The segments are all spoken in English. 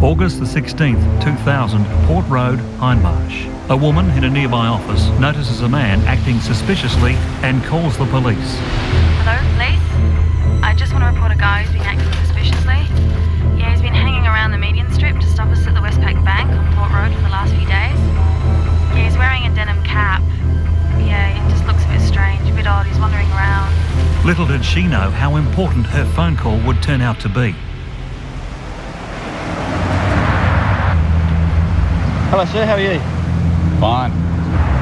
August the 16th, 2000, Port Road, Hindmarsh. A woman in a nearby office notices a man acting suspiciously and calls the police. Hello, police? I just want to report a guy who's been acting suspiciously. Yeah, he's been hanging around the median strip just opposite the Westpac Bank on Port Road for the last few days. Yeah, he's wearing a denim cap. Yeah, it just looks a bit strange, a bit odd. He's wandering around. Little did she know how important her phone call would turn out to be. Hello sir, how are you? Fine.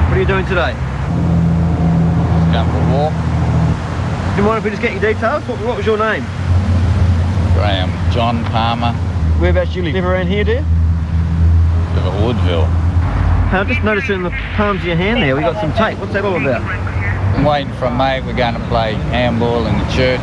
What are you doing today? Just going for a walk. Do you mind if we just get your details? What was your name? Graham. John Palmer. Whereabouts do you live around here, do you? Live at Woodville. I just noticed in the palms of your hand there, we got some tape. What's that all about? I'm waiting for a mate. We're going to play handball in the church.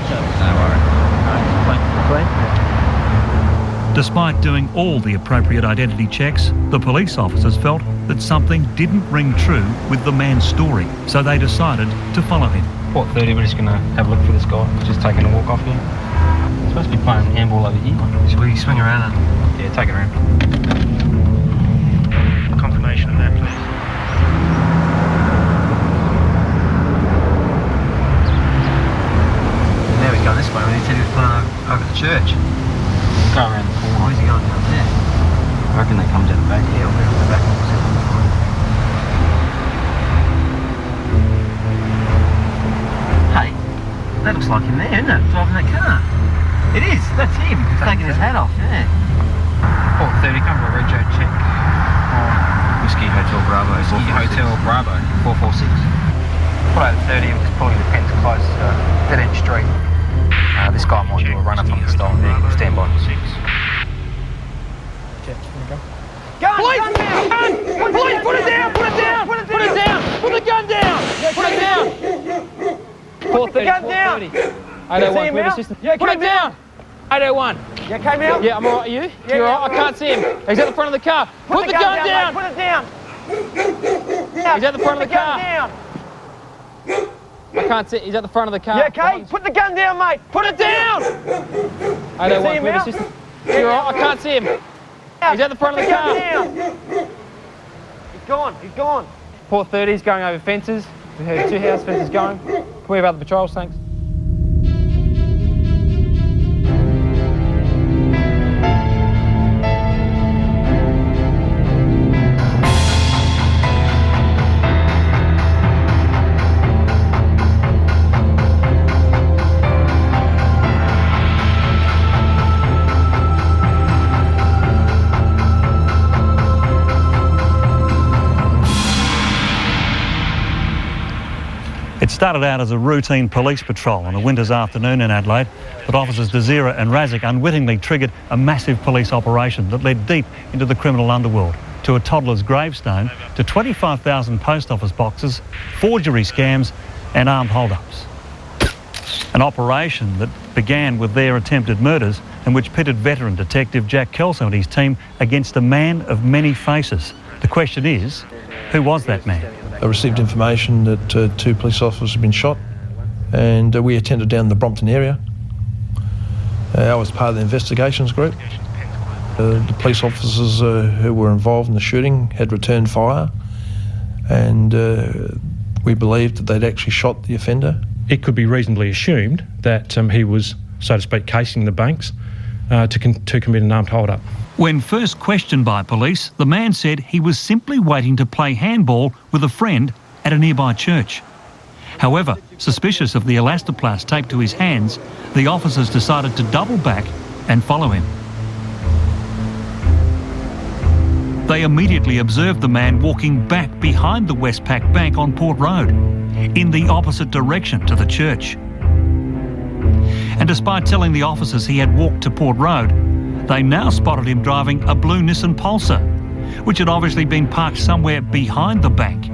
Despite doing all the appropriate identity checks, the police officers felt that something didn't ring true with the man's story, so they decided to follow him. Port 30, we're just going to have a look for this guy. He's just taking a walk off here. He's supposed to be playing handball over here. Should we swing around and... Yeah, take it around. Confirmation of that, please. Now he's going this way. We need to do it over the church. Go around the corner. Where's he going down there? I reckon they come down the back. Yeah, we're on the back opposite. Hey, that looks like him there, isn't it? Driving that car. It is, that's him. He's taking his hat off, yeah. Port 30, come to a rego check. Whiskey Hotel Bravo. Whiskey Hotel Bravo, 446. Port 30, it's pulling the Pens close, dead end street. This guy might do a run up on the stolen vehicle. Stand by. Police! Gun! Police, put it down! Put it down! Put it down! Put the gun down! Put it down! Put the gun down! 801, we have assistant. Put it down! 801. You okay, Mel? Yeah, I'm alright. Are you? Yeah, You're alright? I can't see him. He's at the front of the car. Put the gun down! Put it down! He's at the front of the car. Down. I can't see. He's at the front of the car. You okay? Put the gun down, mate! Put it down! 801, we have assistant. You're alright? I can't see him. He's at the front of the car. He's gone. He's gone. Port 30 is going over fences. We have 2 house fences going. Can we have other patrols, thanks? It started out as a routine police patrol on a winter's afternoon in Adelaide, but officers Desira and Razik unwittingly triggered a massive police operation that led deep into the criminal underworld, to a toddler's gravestone, to 25,000 post office boxes, forgery scams and armed hold-ups. An operation that began with their attempted murders and which pitted veteran detective Jack Kelso and his team against a man of many faces. The question is, who was that man? I received information that 2 police officers had been shot, and we attended down the Brompton area. I was part of the investigations group. The police officers who were involved in the shooting had returned fire, and we believed that they'd actually shot the offender. It could be reasonably assumed that he was, so to speak, casing the banks to commit an armed hold-up. When first questioned by police, the man said he was simply waiting to play handball with a friend at a nearby church. However, suspicious of the elastoplast taped to his hands, the officers decided to double back and follow him. They immediately observed the man walking back behind the Westpac Bank on Port Road, in the opposite direction to the church. And despite telling the officers he had walked to Port Road, they now spotted him driving a blue Nissan Pulsar, which had obviously been parked somewhere behind the bank.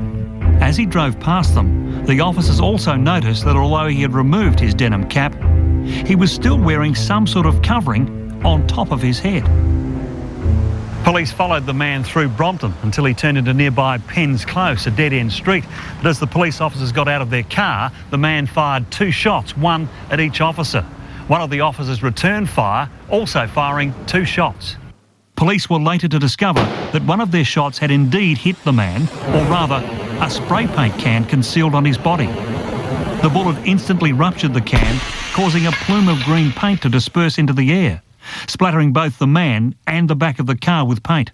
As he drove past them, the officers also noticed that although he had removed his denim cap, he was still wearing some sort of covering on top of his head. Police followed the man through Brompton until he turned into nearby Pens Close, a dead-end street. But as the police officers got out of their car, the man fired 2 shots, one at each officer. One of the officers returned fire, also firing 2 shots. Police were later to discover that one of their shots had indeed hit the man, or rather, a spray paint can concealed on his body. The bullet instantly ruptured the can, causing a plume of green paint to disperse into the air, splattering both the man and the back of the car with paint.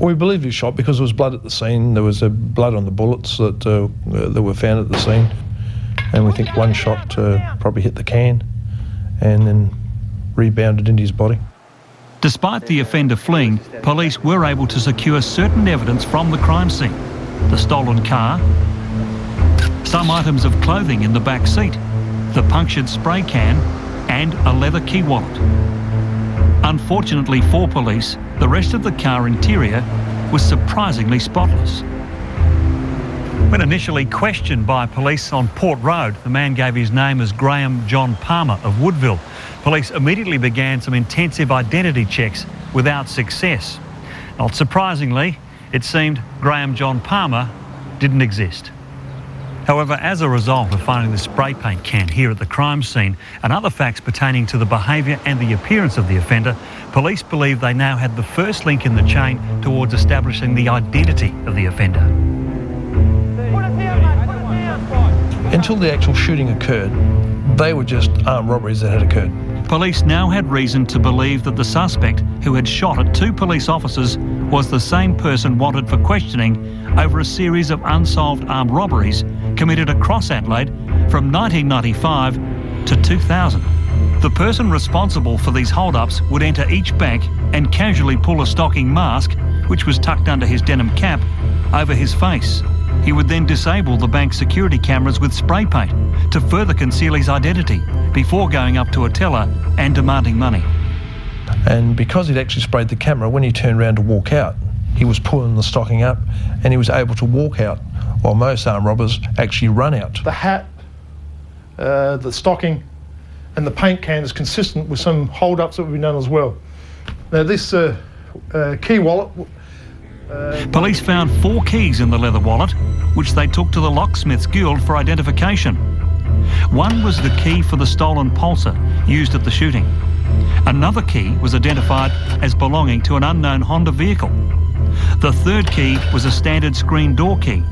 We believe he was shot because there was blood at the scene. There was blood on the bullets that were found at the scene. And we think one shot probably hit the can and then rebounded into his body. Despite the offender fleeing, police were able to secure certain evidence from the crime scene. The stolen car, some items of clothing in the back seat, the punctured spray can and a leather key wallet. Unfortunately for police, the rest of the car interior was surprisingly spotless. When initially questioned by police on Port Road, the man gave his name as Graham John Palmer of Woodville. Police immediately began some intensive identity checks without success. Not surprisingly, it seemed Graham John Palmer didn't exist. However, as a result of finding the spray paint can here at the crime scene and other facts pertaining to the behaviour and the appearance of the offender, police believe they now had the first link in the chain towards establishing the identity of the offender. Until the actual shooting occurred, they were just armed robberies that had occurred. Police now had reason to believe that the suspect who had shot at 2 police officers was the same person wanted for questioning over a series of unsolved armed robberies committed across Adelaide from 1995 to 2000. The person responsible for these hold-ups would enter each bank and casually pull a stocking mask, which was tucked under his denim cap, over his face. He would then disable the bank's security cameras with spray paint to further conceal his identity before going up to a teller and demanding money. And because he'd actually sprayed the camera, when he turned around to walk out, he was pulling the stocking up and he was able to walk out, while most armed robbers actually run out. The hat, the stocking and the paint can is consistent with some hold-ups that we've done as well. Now this key wallet... Police found 4 keys in the leather wallet, which they took to the Locksmiths Guild for identification. One was the key for the stolen pulsar used at the shooting. Another key was identified as belonging to an unknown Honda vehicle. The third key was a standard screen door key.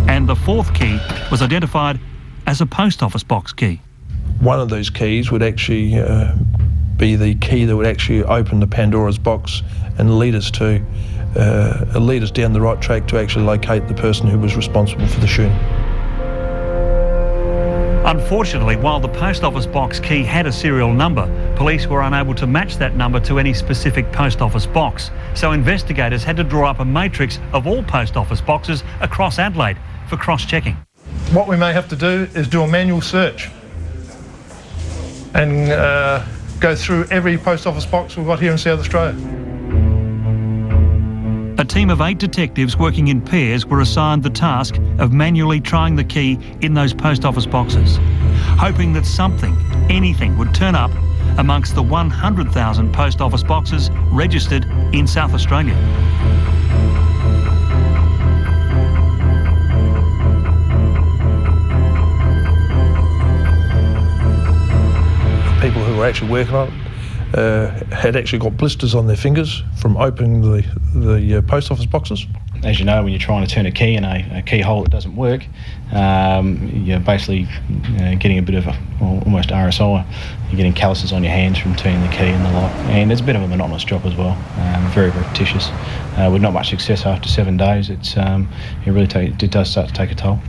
And the fourth key was identified as a post office box key. One of those keys would actually be the key that would actually open the Pandora's box and lead us down the right track to actually locate the person who was responsible for the shooting. Unfortunately, while the post office box key had a serial number, police were unable to match that number to any specific post office box. So investigators had to draw up a matrix of all post office boxes across Adelaide for cross-checking. What we may have to do is do a manual search and go through every post office box we've got here in South Australia. A team of 8 detectives working in pairs were assigned the task of manually trying the key in those post office boxes, hoping that something, anything, would turn up amongst the 100,000 post office boxes registered in South Australia. People who were actually working on it had actually got blisters on their fingers from opening the post office boxes. As you know, when you're trying to turn a key in a keyhole that doesn't work, you're basically getting a bit of almost RSI. You're getting calluses on your hands from turning the key and the lock. And it's a bit of a monotonous job as well, very repetitious. With not much success after 7 days, it does start to take a toll.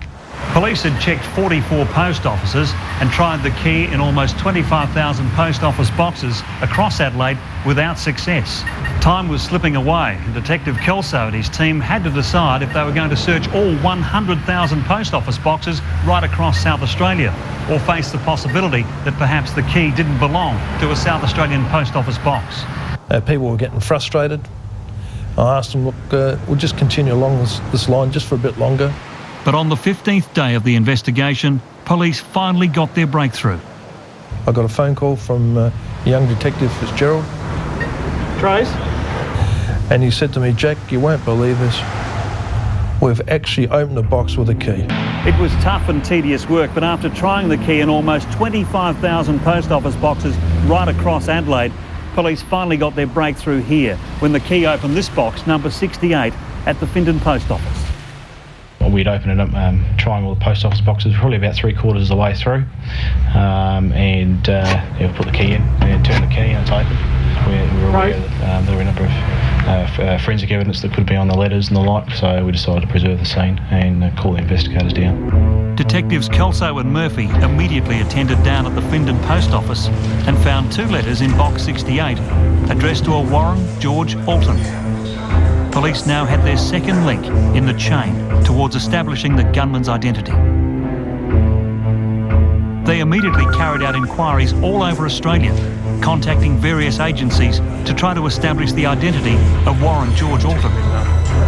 Police had checked 44 post offices and tried the key in almost 25,000 post office boxes across Adelaide without success. Time was slipping away and Detective Kelso and his team had to decide if they were going to search all 100,000 post office boxes right across South Australia or face the possibility that perhaps the key didn't belong to a South Australian post office box. People were getting frustrated. I asked them, look, we'll just continue along this line just for a bit longer. But on the 15th day of the investigation, police finally got their breakthrough. I got a phone call from young Detective Fitzgerald. Trace? And he said to me, Jack, you won't believe this. We've actually opened the box with a key. It was tough and tedious work, but after trying the key in almost 25,000 post office boxes right across Adelaide, police finally got their breakthrough here when the key opened this box, number 68, at the Findon Post Office. We'd open it up, trying all the post office boxes, probably about 3/4 of the way through, and put the key in and turn the key and it's open. We were aware that there were a number of forensic evidence that could be on the letters and the like, so we decided to preserve the scene and call the investigators down. Detectives Kelso and Murphy immediately attended down at the Findon Post Office and found 2 letters in box 68 addressed to a Warren George Alton. Police now had their second link in the chain towards establishing the gunman's identity. They immediately carried out inquiries all over Australia, contacting various agencies to try to establish the identity of Warren George Alton.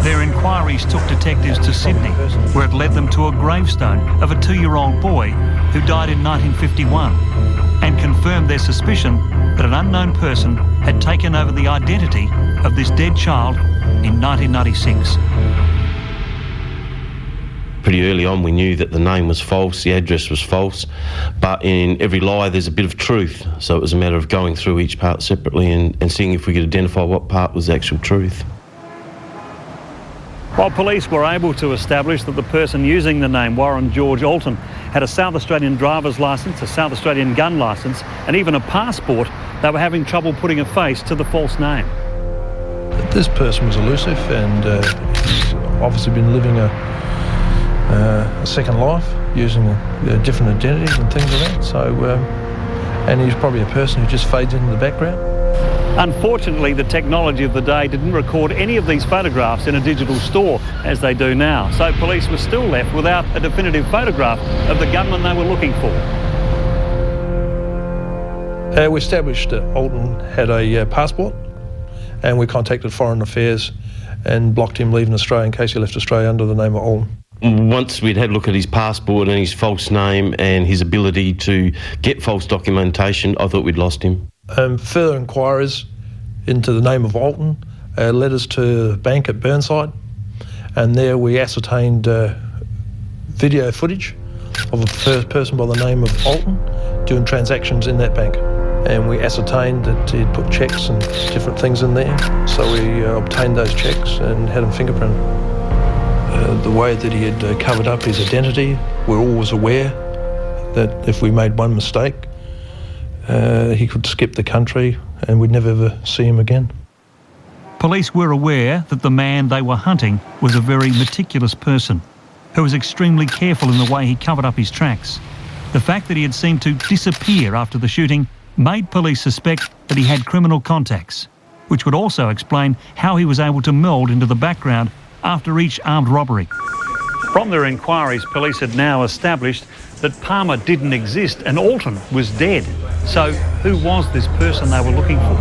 Their inquiries took detectives to Sydney, where it led them to a gravestone of a 2-year-old boy who died in 1951, and confirmed their suspicion that an unknown person had taken over the identity of this dead child in 1996. Pretty early on we knew that the name was false, the address was false, but in every lie there's a bit of truth, so it was a matter of going through each part separately and seeing if we could identify what part was the actual truth. While police were able to establish that the person using the name Warren George Alton had a South Australian driver's licence, a South Australian gun licence and even a passport, they were having trouble putting a face to the false name. This person was elusive and he's obviously been living a second life using different identities and things like that. So, and he's probably a person who just fades into the background. Unfortunately, the technology of the day didn't record any of these photographs in a digital store as they do now. So police were still left without a definitive photograph of the gunman they were looking for. We established that Alton had a passport, and we contacted Foreign Affairs and blocked him leaving Australia in case he left Australia under the name of Alton. Once we'd had a look at his passport and his false name and his ability to get false documentation, I thought we'd lost him. Further inquiries into the name of Alton led us to a bank at Burnside, and there we ascertained video footage of a person by the name of Alton doing transactions in that bank. And we ascertained that he'd put cheques and different things in there, so we obtained those cheques and had him fingerprinted. The way that he had covered up his identity, we're always aware that if we made one mistake, he could skip the country and we'd never ever see him again. Police were aware that the man they were hunting was a very meticulous person who was extremely careful in the way he covered up his tracks. The fact that he had seemed to disappear after the shooting made police suspect that he had criminal contacts, which would also explain how he was able to meld into the background after each armed robbery. From their inquiries, police had now established that Palmer didn't exist and Alton was dead. So who was this person they were looking for?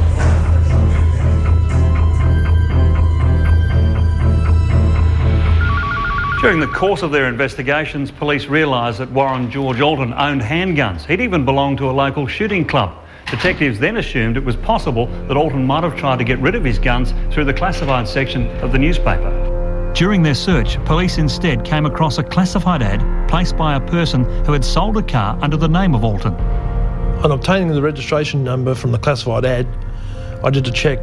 During the course of their investigations, police realised that Warren George Alton owned handguns. He'd even belonged to a local shooting club. Detectives then assumed it was possible that Alton might have tried to get rid of his guns through the classified section of the newspaper. During their search, police instead came across a classified ad placed by a person who had sold a car under the name of Alton. On obtaining the registration number from the classified ad, I did a check,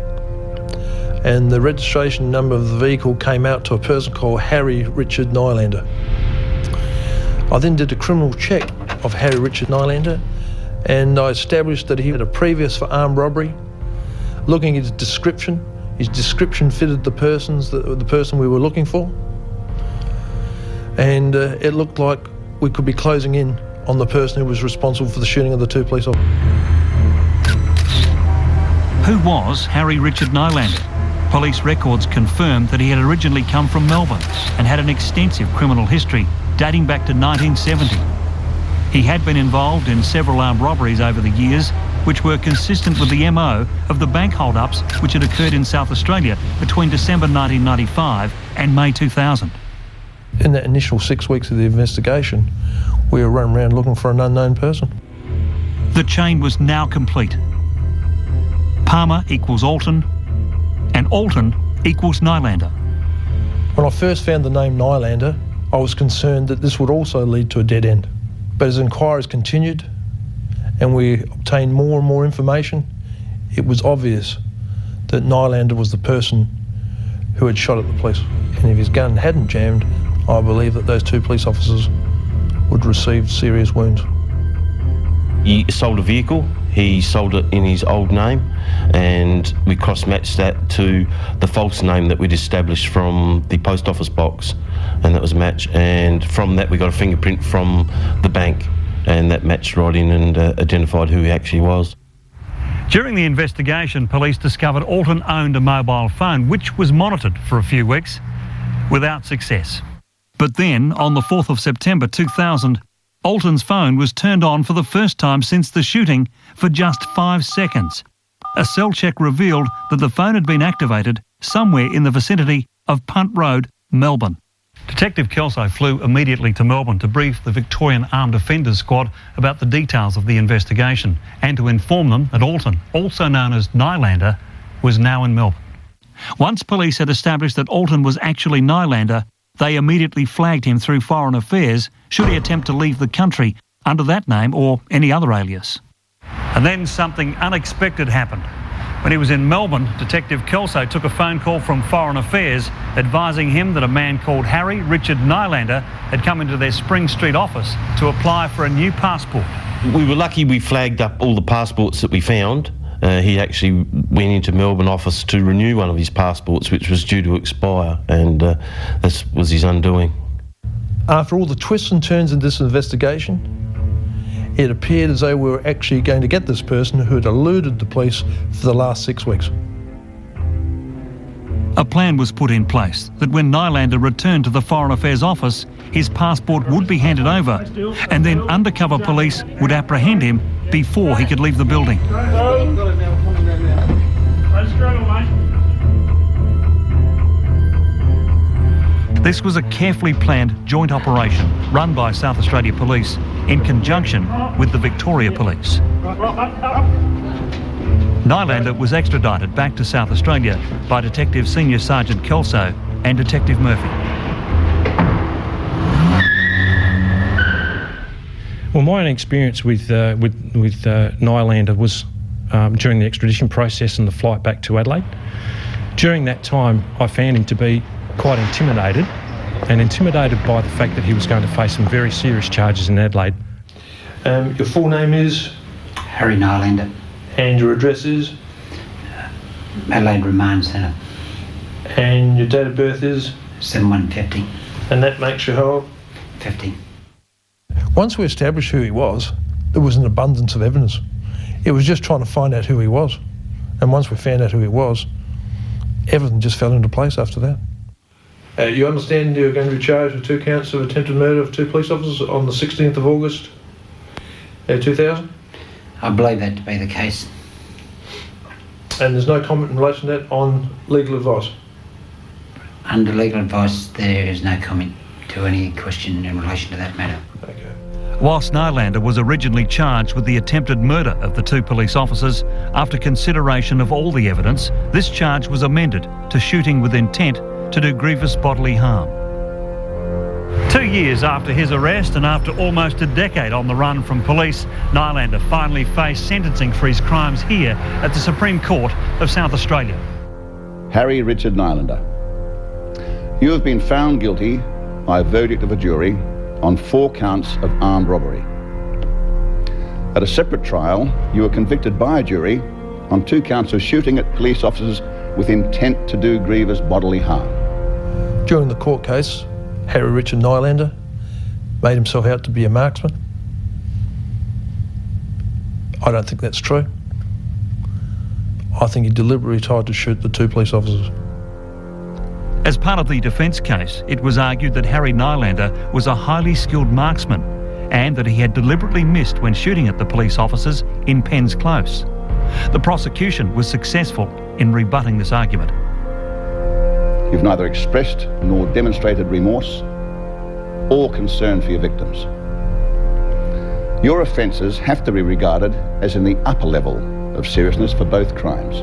and the registration number of the vehicle came out to a person called Harry Richard Nylander. I then did a criminal check of Harry Richard Nylander, and I established that he had a previous for armed robbery. Looking at his description fitted the person we were looking for, and it looked like we could be closing in on the person who was responsible for the shooting of the 2 police officers. Who was Harry Richard Nylander? Police records confirmed that he had originally come from Melbourne and had an extensive criminal history dating back to 1970. He had been involved in several armed robberies over the years, which were consistent with the MO of the bank hold-ups which had occurred in South Australia between December 1995 and May 2000. In that initial 6 weeks of the investigation, we were running around looking for an unknown person. The chain was now complete. Palmer equals Alton, and Alton equals Nylander. When I first found the name Nylander, I was concerned that this would also lead to a dead end. But as inquiries continued and we obtained more and more information, it was obvious that Nylander was the person who had shot at the police. And if his gun hadn't jammed, I believe that those 2 police officers would receive serious wounds. He sold a vehicle, he sold it in his old name, and we cross-matched that to the false name that we'd established from the post office box, and that was a match. And from that we got a fingerprint from the bank, and that matched right in and identified who he actually was. During the investigation, police discovered Alton owned a mobile phone which was monitored for a few weeks without success. But then, on the 4th of September 2000, Alton's phone was turned on for the first time since the shooting for just 5 seconds. A cell check revealed that the phone had been activated somewhere in the vicinity of Punt Road, Melbourne. Detective Kelso flew immediately to Melbourne to brief the Victorian Armed Offenders Squad about the details of the investigation and to inform them that Alton, also known as Nylander, was now in Melbourne. Once police had established that Alton was actually Nylander, they immediately flagged him through Foreign Affairs should he attempt to leave the country under that name or any other alias. And then something unexpected happened. When he was in Melbourne, Detective Kelso took a phone call from Foreign Affairs advising him that a man called Harry Richard Nylander had come into their Spring Street office to apply for a new passport. We were lucky we flagged up all the passports that we found. He actually went into Melbourne office to renew one of his passports, which was due to expire, and this was his undoing. After all the twists and turns in this investigation, it appeared as though we were actually going to get this person who had eluded the police for the last 6 weeks. A plan was put in place that when Nylander returned to the Foreign Affairs office, his passport would be handed over, and then undercover police would apprehend him before he could leave the building. This was a carefully planned joint operation run by South Australia Police in conjunction with the Victoria Police. Nylander was extradited back to South Australia by Detective Senior Sergeant Kelso and Detective Murphy. Well, my own experience with Nylander was during the extradition process and the flight back to Adelaide. During that time, I found him to be quite intimidated by the fact that he was going to face some very serious charges in Adelaide. Your full name is? Harry Nylander. And your address is? Adelaide Remand Centre. And your date of birth is? 7150. And that makes you how old? 50. Once we established who he was, there was an abundance of evidence. It was just trying to find out who he was. And once we found out who he was, everything just fell into place after that. You understand you're going to be charged with 2 counts of attempted murder of 2 police officers on the 16th of August 2000? I believe that to be the case. And there's no comment in relation to that on legal advice? Under legal advice, there is no comment to any question in relation to that matter. Okay. Whilst Nylander was originally charged with the attempted murder of the 2 police officers, after consideration of all the evidence, this charge was amended to shooting with intent to do grievous bodily harm. 2 years after his arrest and after almost a decade on the run from police, Nylander finally faced sentencing for his crimes here at the Supreme Court of South Australia. Harry Richard Nylander, you have been found guilty by a verdict of a jury on 4 counts of armed robbery. At a separate trial, you were convicted by a jury on 2 counts of shooting at police officers with intent to do grievous bodily harm. During the court case, Harry Richard Nylander made himself out to be a marksman. I don't think that's true. I think he deliberately tried to shoot the 2 police officers. As part of the defence case, it was argued that Harry Nylander was a highly skilled marksman and that he had deliberately missed when shooting at the police officers in Penn's Close. The prosecution was successful in rebutting this argument. You've neither expressed nor demonstrated remorse or concern for your victims. Your offences have to be regarded as in the upper level of seriousness for both crimes.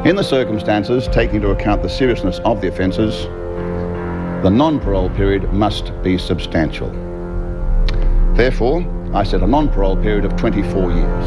In the circumstances, taking into account the seriousness of the offences, the non-parole period must be substantial. Therefore, I set a non-parole period of 24 years.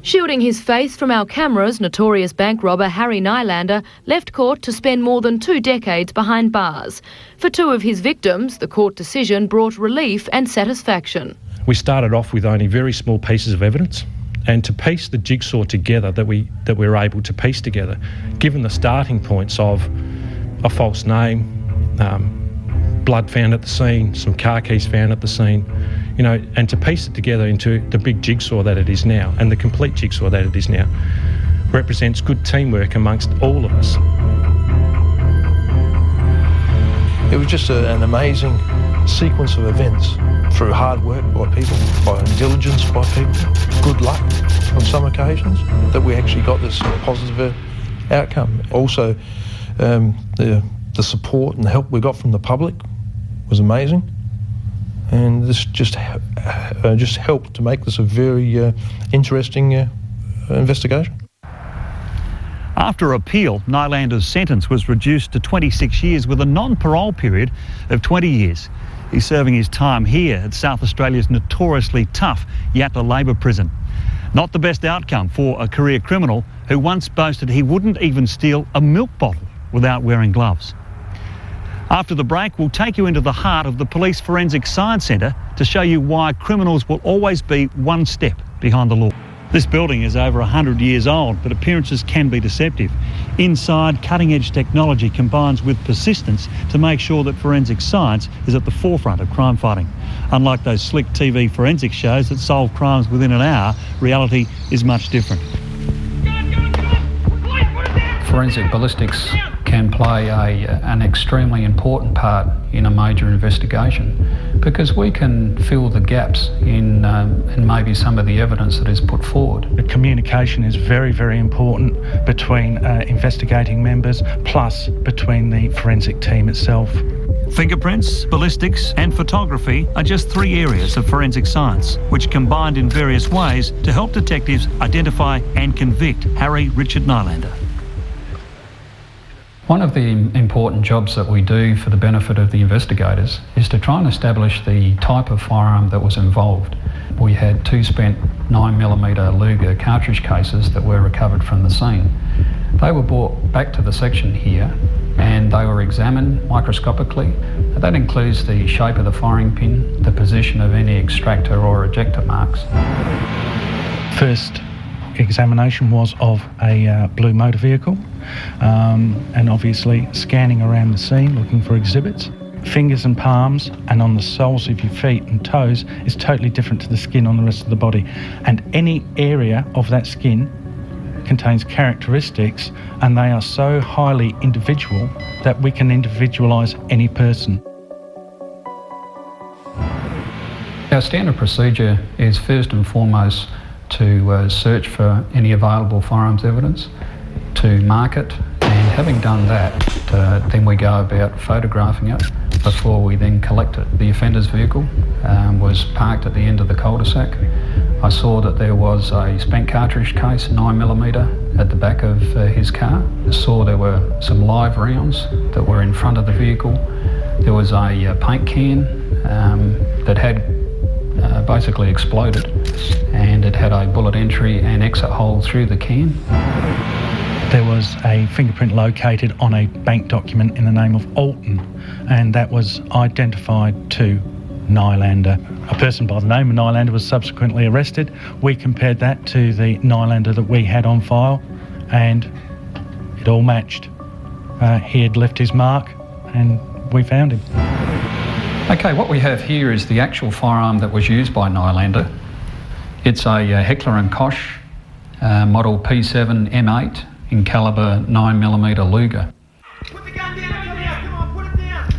Shielding his face from our cameras, notorious bank robber Harry Nylander left court to spend more than 2 decades behind bars. For 2 of his victims, the court decision brought relief and satisfaction. We started off with only very small pieces of evidence, and to piece the jigsaw together that we were able to piece together, given the starting points of a false name, blood found at the scene, some car keys found at the scene, you know, and to piece it together into the big jigsaw that it is now, and the complete jigsaw that it is now, represents good teamwork amongst all of us. It was just an amazing sequence of events through hard work by people, by diligence by people, good luck on some occasions, that we actually got this positive outcome. Also, the support and the help we got from the public was amazing, and this just helped to make this a very interesting investigation. After appeal, Nylander's sentence was reduced to 26 years with a non-parole period of 20 years. He's serving his time here at South Australia's notoriously tough Yatala Labor Prison. Not the best outcome for a career criminal who once boasted he wouldn't even steal a milk bottle without wearing gloves. After the break, we'll take you into the heart of the Police Forensic Science Centre to show you why criminals will always be one step behind the law. This building is over 100 years old, but appearances can be deceptive. Inside, cutting-edge technology combines with persistence to make sure that forensic science is at the forefront of crime fighting. Unlike those slick TV forensic shows that solve crimes within an hour, reality is much different. Forensic ballistics can play an extremely important part in a major investigation, because we can fill the gaps in maybe some of the evidence that is put forward. The communication is very, very important between investigating members, plus between the forensic team itself. Fingerprints, ballistics and photography are just 3 areas of forensic science, which combined in various ways to help detectives identify and convict Harry Richard Nylander. One of the important jobs that we do for the benefit of the investigators is to try and establish the type of firearm that was involved. We had 2 spent 9mm Luger cartridge cases that were recovered from the scene. They were brought back to the section here and they were examined microscopically. That includes the shape of the firing pin, the position of any extractor or ejector marks. First examination was of a blue motor vehicle, and obviously scanning around the scene looking for exhibits. Fingers and palms and on the soles of your feet and toes is totally different to the skin on the rest of the body, and any area of that skin contains characteristics, and they are so highly individual that we can individualise any person. Our standard procedure is first and foremost to search for any available firearms evidence, to mark it, and having done that, then we go about photographing it before we then collect it. The offender's vehicle was parked at the end of the cul-de-sac. I saw that there was a spent cartridge case, 9mm, at the back of his car. I saw there were some live rounds that were in front of the vehicle. There was a paint can that had basically exploded, and it had a bullet entry and exit hole through the can. There was a fingerprint located on a bank document in the name of Alton, and that was identified to Nylander. A person by the name of Nylander was subsequently arrested. We compared that to the Nylander that we had on file, and it all matched. He had left his mark, and we found him. Okay, what we have here is the actual firearm that was used by Nylander. It's a Heckler & Koch model P7 M8 in calibre 9mm Luger. Put the gun down, come on, put it down.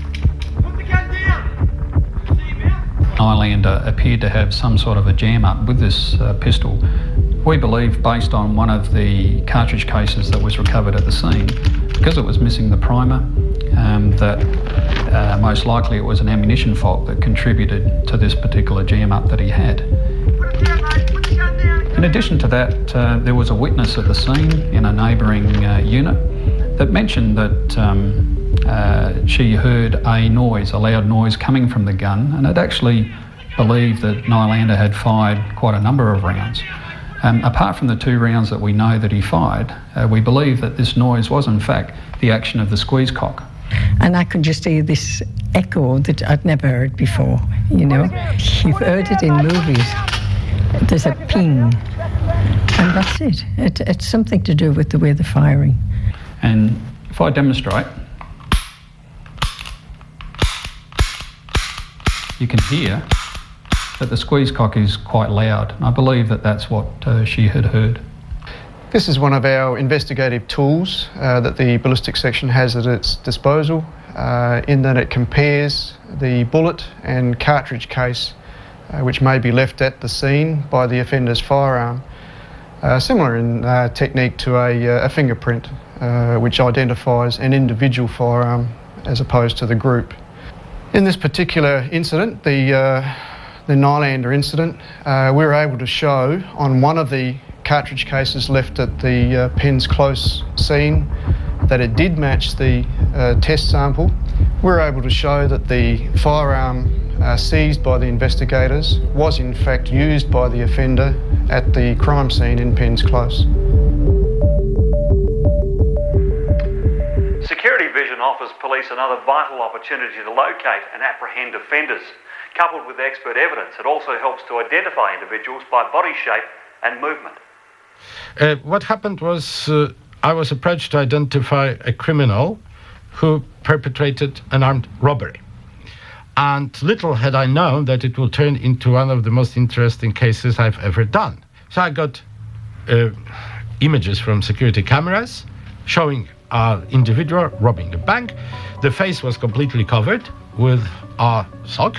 Put the gun down. See him out? Nylander appeared to have some sort of a jam up with this pistol. We believe, based on one of the cartridge cases that was recovered at the scene, because it was missing the primer, that most likely it was an ammunition fault that contributed to this particular jam up that he had. Put it down, mate. Put the gun down. In addition to that, there was a witness at the scene in a neighbouring unit that mentioned that she heard a loud noise coming from the gun, and had actually believed that Nylander had fired quite a number of rounds. Apart from the 2 rounds that we know that he fired, we believe that this noise was in fact the action of the squeeze cock. And I could just hear this echo that I'd never heard before, you know. You've heard it in movies. There's a ping, and that's it. It's something to do with the way they're firing. And if I demonstrate, you can hear that the squeeze cock is quite loud. I believe that that's what she had heard. This is one of our investigative tools that the ballistics section has at its disposal, in that it compares the bullet and cartridge case which may be left at the scene by the offender's firearm, similar in technique to a fingerprint which identifies an individual firearm as opposed to the group. In this particular incident, the Nylander incident, we were able to show on one of the cartridge cases left at the Penn's Close scene that it did match the test sample. We were able to show that the firearm seized by the investigators was in fact used by the offender at the crime scene in Penn's Close. Security vision offers police another vital opportunity to locate and apprehend offenders. Coupled with expert evidence, it also helps to identify individuals by body shape and movement. What happened was I was approached to identify a criminal who perpetrated an armed robbery. And little had I known that it will turn into one of the most interesting cases I've ever done. So I got images from security cameras showing an individual robbing a bank. The face was completely covered with a sock,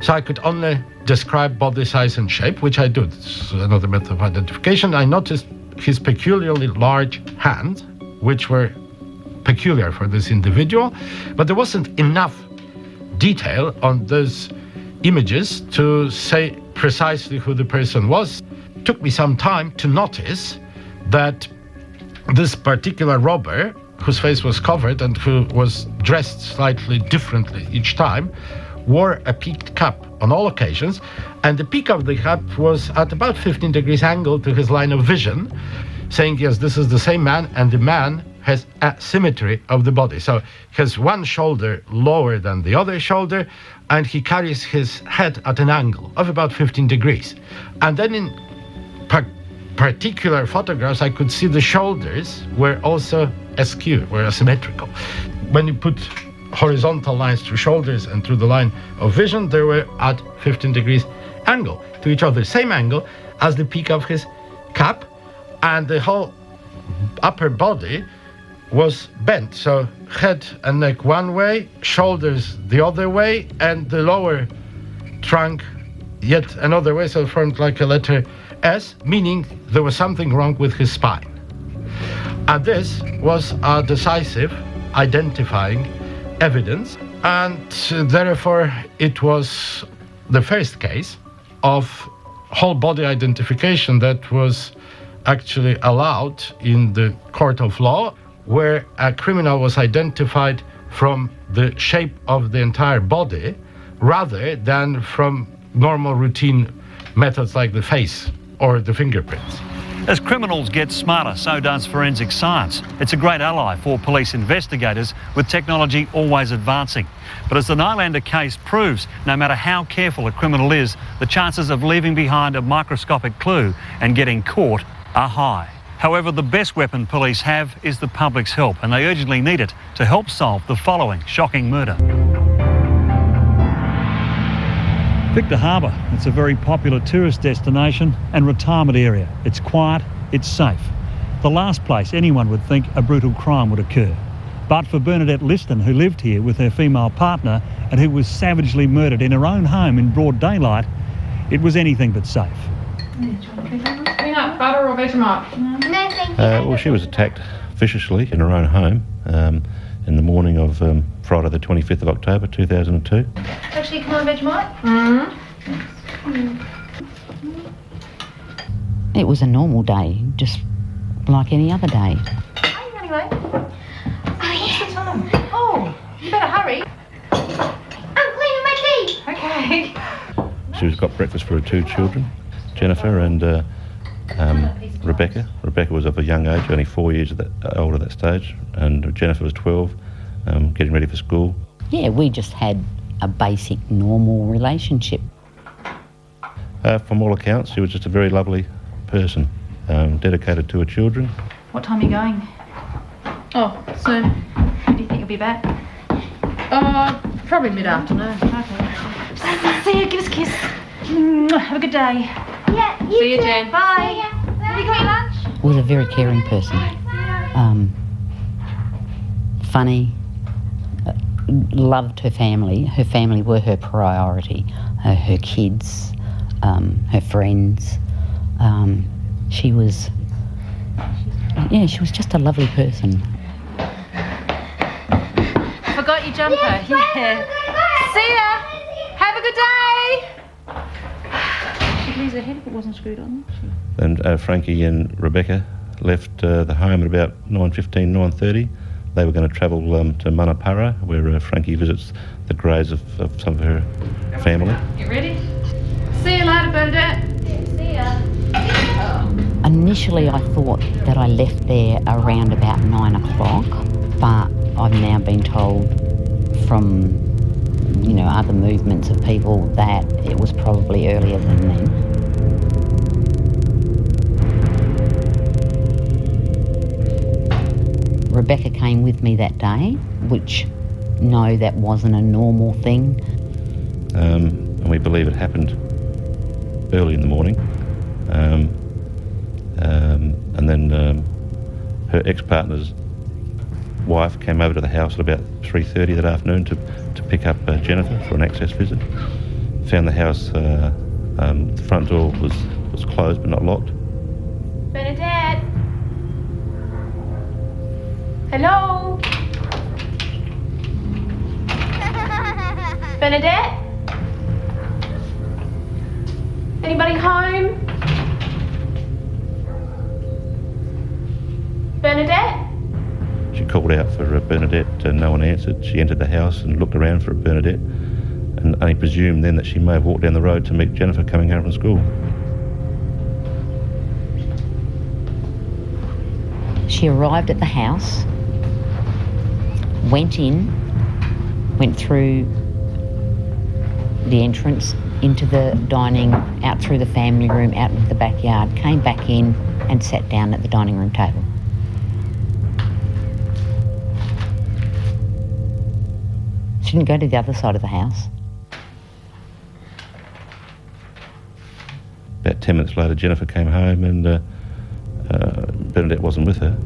so I could only describe body size and shape, which I do. It's another method of identification. I noticed his peculiarly large hands, which were peculiar for this individual, but there wasn't enough detail on those images to say precisely who the person was. It took me some time to notice that this particular robber, whose face was covered and who was dressed slightly differently each time, wore a peaked cap on all occasions, and the peak of the cap was at about 15 degrees angle to his line of vision, saying, yes, this is the same man, and the man has asymmetry of the body. So he has one shoulder lower than the other shoulder, and he carries his head at an angle of about 15 degrees. And then in particular photographs, I could see the shoulders were also askew, were asymmetrical. When you put horizontal lines through shoulders and through the line of vision, they were at 15 degrees angle to each other, same angle as the peak of his cap, and the whole upper body was bent, so head and neck one way, shoulders the other way, and the lower trunk yet another way, so it formed like a letter S, meaning there was something wrong with his spine. And this was a decisive identifying evidence, and therefore it was the first case of whole body identification that was actually allowed in the court of law, where a criminal was identified from the shape of the entire body rather than from normal routine methods like the face or the fingerprints. As criminals get smarter, so does forensic science. It's a great ally for police investigators, with technology always advancing. But as the Nylander case proves, no matter how careful a criminal is, the chances of leaving behind a microscopic clue and getting caught are high. However, the best weapon police have is the public's help, and they urgently need it to help solve the following shocking murder. Victor Harbour, it's a very popular tourist destination and retirement area. It's quiet, it's safe. The last place anyone would think a brutal crime would occur. But for Bernardette Liston, who lived here with her female partner and who was savagely murdered in her own home in broad daylight, it was anything but safe. Peanut butter or Vegemite? Well, she was attacked viciously in her own home in the morning of Friday the 25th of October 2002. Actually, can I Vegemite? It was a normal day, just like any other day. Are you running late? What's the time? Oh, you better hurry. I'm cleaning my teeth. Okay. She's got breakfast for her two children, Jennifer and Rebecca. Rebecca was of a young age, only 4 years older at that stage, and Jennifer was 12, getting ready for school. Yeah, we just had a basic, normal relationship. From all accounts, she was just a very lovely person, dedicated to her children. What time are you going? Oh, soon. When do you think you'll be back? Probably mid-afternoon. Okay. See you, give us a kiss. Have a good day. Yeah, you See you, too. Jen. Bye. Have you got your lunch? Was a very caring person. Funny, loved her family. Her family were her priority. Her kids, her friends. She was just a lovely person. Forgot your jumper. Yeah. See ya. Have a good day. She'd lose her head if it wasn't screwed on. And Frankie and Rebecca left the home at about 9:15, 9:30. They were going to travel to Manapara, where Frankie visits the graves of some of her family. You ready? See you later, Bernardette. See ya. Initially, I thought that I left there around about 9 o'clock, but I've now been told from, other movements of people that it was probably earlier than then. Rebecca came with me that day, which, no, that wasn't a normal thing. And we believe it happened early in the morning. And then her ex-partner's wife came over to the house at about 3:30 that afternoon to pick up Jennifer for an access visit. Found the house, the front door was closed but not locked. Bernardette. Hello? Bernardette? Anybody home? Bernardette? She called out for Bernardette and no one answered. She entered the house and looked around for Bernardette and only presumed then that she may have walked down the road to meet Jennifer coming home from school. She arrived at the house, went through the entrance into the dining, out through the family room, out into the backyard, came back in and sat down at the dining room table. She didn't go to the other side of the house. About 10 minutes later, Jennifer came home and Bernardette wasn't with her.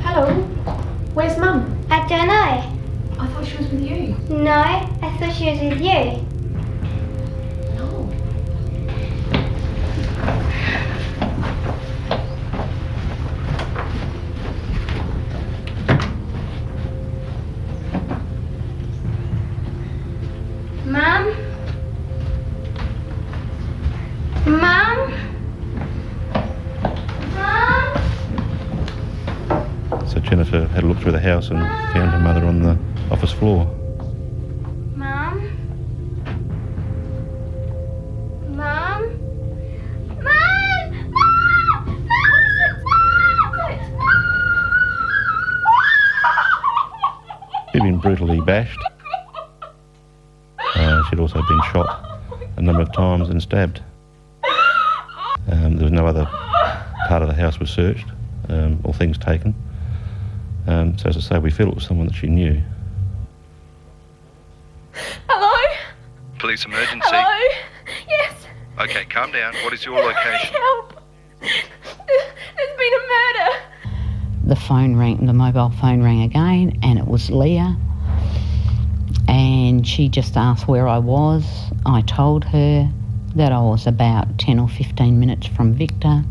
Hello. Where's Mum? I don't know. I thought she was with you. No, I thought she was with you. No. Mum? Mum? Mum? So Jennifer had a look through the house and found her mother on the office floor. Mum? Mum? Mum! Mum! She'd been brutally bashed. She'd also been shot a number of times and stabbed. There was no other part of the house was searched, or things taken. So as I say, we feel it was someone that she knew. Hello? Police emergency. Hello? Yes. Okay, calm down. What is your location? Help. There's been a murder. The phone rang, the mobile phone rang again, and it was Leah. And she just asked where I was. I told her that I was about 10 or 15 minutes from Victor.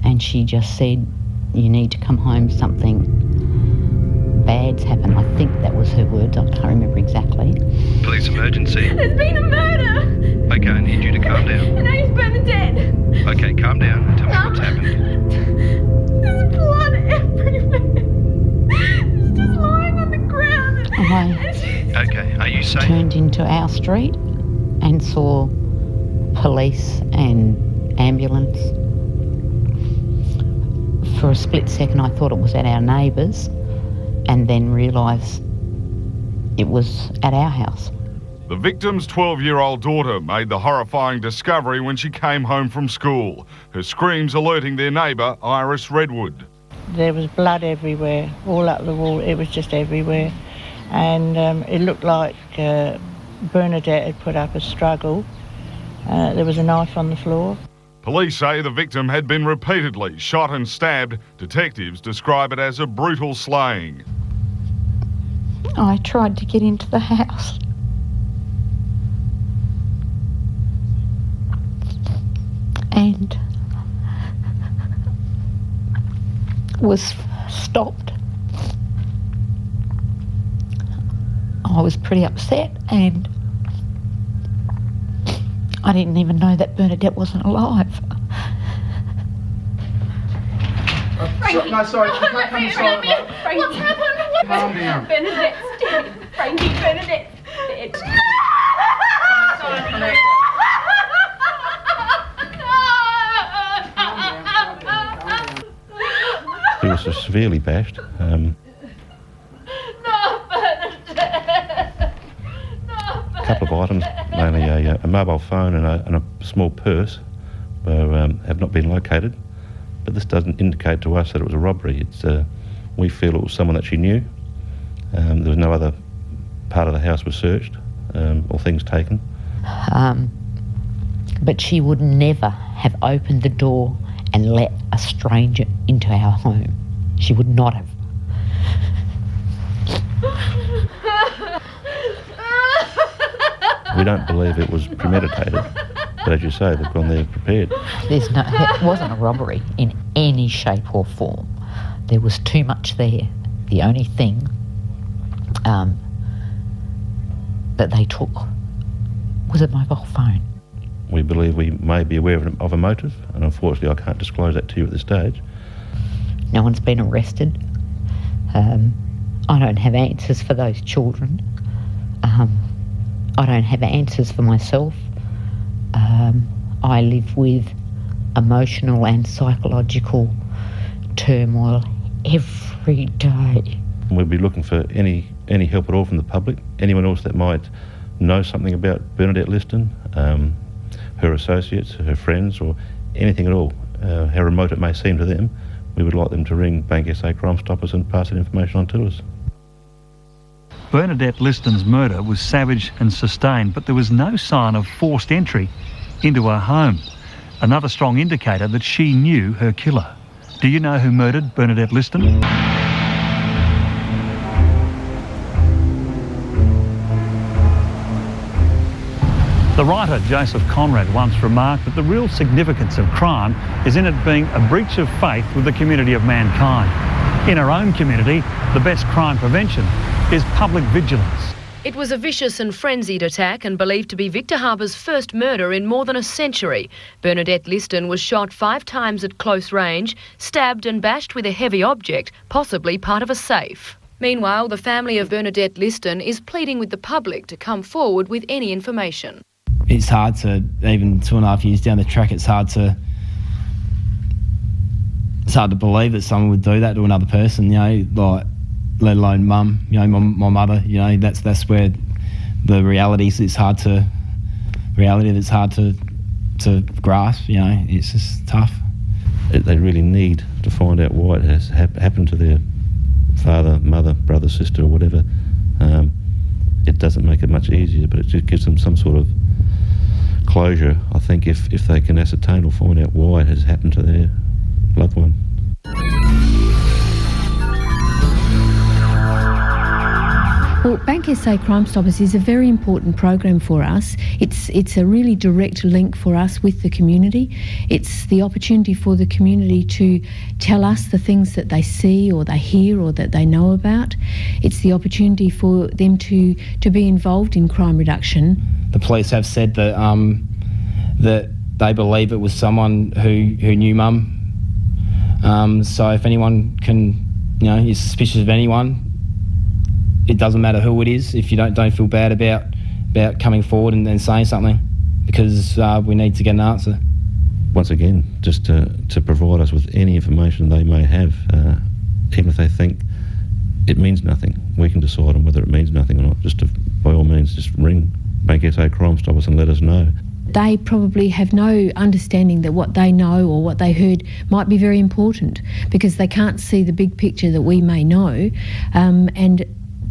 And she just said, you need to come home, something bad's happened. I think that was her words, I can't remember exactly. Police emergency. There's been a murder. Okay, I need you to calm down. Her name's Bernardette. Okay, calm down. Tell me what's happened. There's blood everywhere. Okay, are you safe? Turned into our street and saw police and ambulance. For a split second I thought it was at our neighbours, and then realised it was at our house. The victim's 12-year-old daughter made the horrifying discovery when she came home from school, her screams alerting their neighbour, Iris Redwood. There was blood everywhere, all up the wall. It was just everywhere. And it looked like Bernardette had put up a struggle. There was a knife on the floor. Police say the victim had been repeatedly shot and stabbed. Detectives describe it as a brutal slaying. I tried to get into the house. And was stopped. I was pretty upset, and I didn't even know that Bernardette wasn't alive. Frankie, no, sorry, she can't come inside. Frankie, what's happened? Calm down. Bernardette's dead. Frankie, Bernardette's dead. He was severely bashed. A couple of items, mainly a mobile phone and a small purse, have not been located. But this doesn't indicate to us that it was a robbery. We feel it was someone that she knew. There was no other part of the house was searched or things taken. But she would never have opened the door and let a stranger into our home. She would not have. We don't believe it was premeditated, but as you say, they've gone there prepared. It wasn't a robbery in any shape or form. There was too much there. The only thing that they took was a mobile phone. We believe we may be aware of a motive, and unfortunately I can't disclose that to you at this stage. No one's been arrested. I don't have answers for those children. I don't have answers for myself. I live with emotional and psychological turmoil every day. We'll be looking for any help at all from the public, anyone else that might know something about Bernardette Liston, her associates, her friends, or anything at all, how remote it may seem to them. We would like them to ring Bank SA Crime Stoppers and pass that information on to us. Bernardette Liston's murder was savage and sustained, but there was no sign of forced entry into her home. Another strong indicator that she knew her killer. Do you know who murdered Bernardette Liston? The writer Joseph Conrad once remarked that the real significance of crime is in it being a breach of faith with the community of mankind. In our own community, the best crime prevention is public vigilance. It was a vicious and frenzied attack and believed to be Victor Harbour's first murder in more than a century. Bernardette Liston was shot 5 times at close range, stabbed and bashed with a heavy object, possibly part of a safe. Meanwhile, the family of Bernardette Liston is pleading with the public to come forward with any information. It's hard to, even 2.5 years down the track, it's hard to believe that someone would do that to another person, you know, like, let alone mum, you know, my mother, you know, that's where the reality is. It's hard to grasp, you know, it's just tough. They really need to find out why it has happened to their father, mother, brother, sister, or whatever. It doesn't make it much easier, but it just gives them some sort of closure, I think, if they can ascertain or find out why it has happened to their loved one. Well, Bank SA Crime Stoppers is a very important program for us. It's a really direct link for us with the community. It's the opportunity for the community to tell us the things that they see or they hear or that they know about. It's the opportunity for them to be involved in crime reduction. The police have said that that they believe it was someone who knew mum. So if anyone is suspicious of anyone, it doesn't matter who it is if you don't feel bad about coming forward and saying something, because we need to get an answer. Once again, just to provide us with any information they may have, even if they think it means nothing, we can decide on whether it means nothing or not. Just to, by all means, just ring Bank SA Crime Stoppers and let us know. They probably have no understanding that what they know or what they heard might be very important, because they can't see the big picture that we may know, and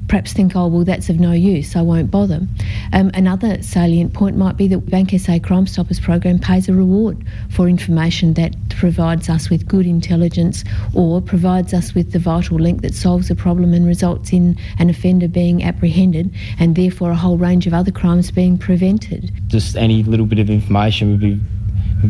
perhaps think, oh, well, that's of no use, I won't bother. Another salient point might be that Bank SA Crime Stoppers program pays a reward for information that provides us with good intelligence or provides us with the vital link that solves a problem and results in an offender being apprehended, and therefore a whole range of other crimes being prevented. Just any little bit of information would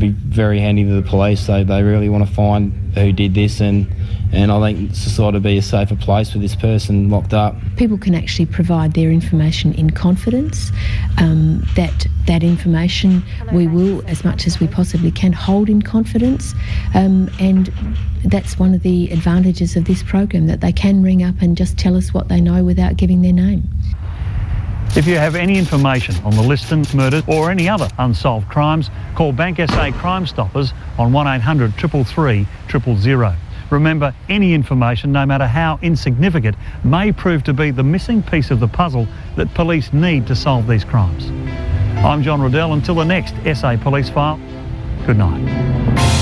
be very handy to the police. They really want to find who did this, and I think society would be a safer place with this person locked up. People can actually provide their information in confidence. That information we will, as much as we possibly can, hold in confidence, and that's one of the advantages of this program, that they can ring up and just tell us what they know without giving their name. If you have any information on the Liston murder or any other unsolved crimes, call Bank SA Crime Stoppers on 1800 333 000. Remember, any information, no matter how insignificant, may prove to be the missing piece of the puzzle that police need to solve these crimes. I'm John Riddell. Until the next SA Police File, good night.